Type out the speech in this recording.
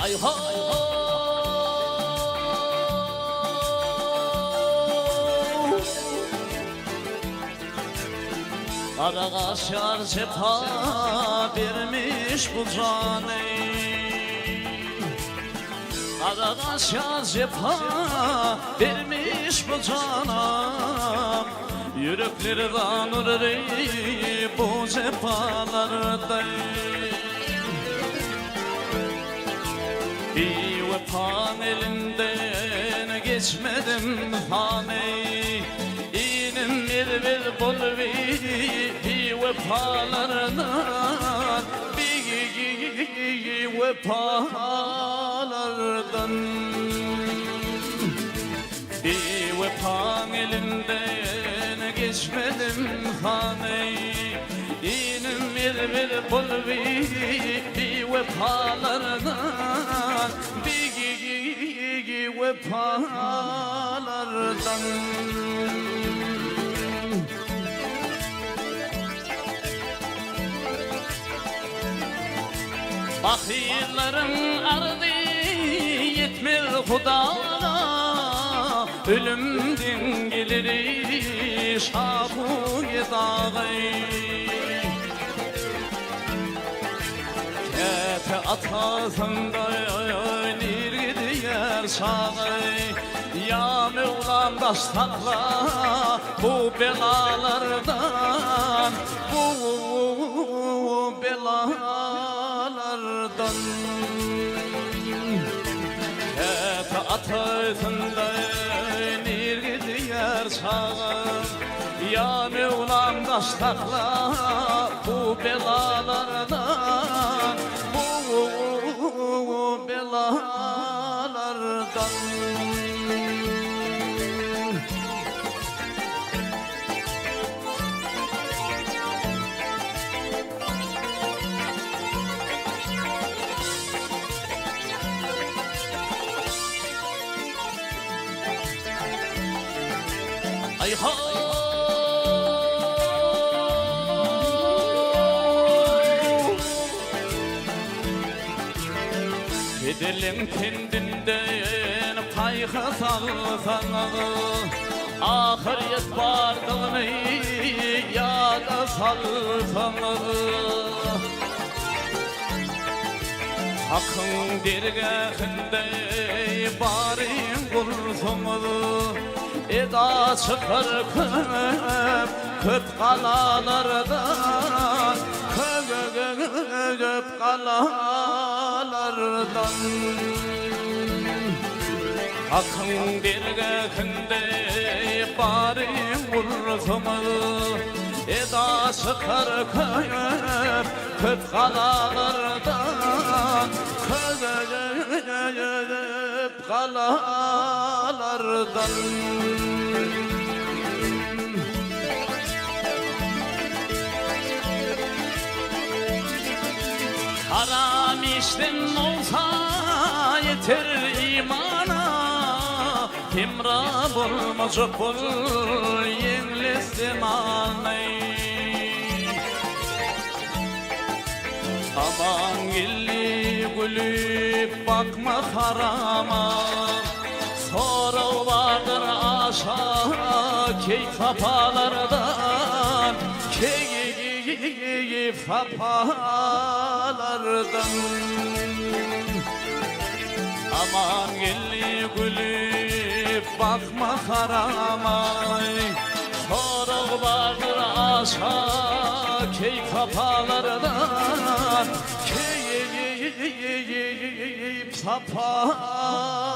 Ay ho. Kara kaşar cepa vermiş bu canı. Kara kaşar cepa vermiş bu canım. Yürekleri kanır bu cepalarda. Bir vepan elinden geçmedim haney. İnim bir bulvi bir vepalardan. Bir vepalardan. Bir vepan elinden geçmedim haney. İnim bir bulvi bir vepalardan. Bir vepalardan. Bakirlerin ardı yetmir Hudana. Ölümden gelir şabu-i dağı. Kefe atasında nirgidiyer şağı. Ya Mevlam baş sakla bu belalardan. Bu belalardan. Kefe atasında nirgidiyer şağı. Ya Mevlam baş sakla bu belalardan. Bu belalardan. Ay ho. Bedelim kendinden payha salsana. Ahiriyet bardığını yada salsana. Hakkın dergahında barin bulsana. Eda çıkar köp kalalardan. Köp kalalardan. Hakkın dergahında bari vursumu. Eda çıkar köp kalalardan. Köp kalalardan. Haram işten olsa yeter imana. Kimra bulmacak bul yenlesim anay. Aman gilli gülüp bakma harama. Sonra vardır aşağı keyif apalardan. Keyif apalardan. Aman gilli gülüp bakma harama. Sonra vardır aşağı keyif apalardan. Keyif apalardan.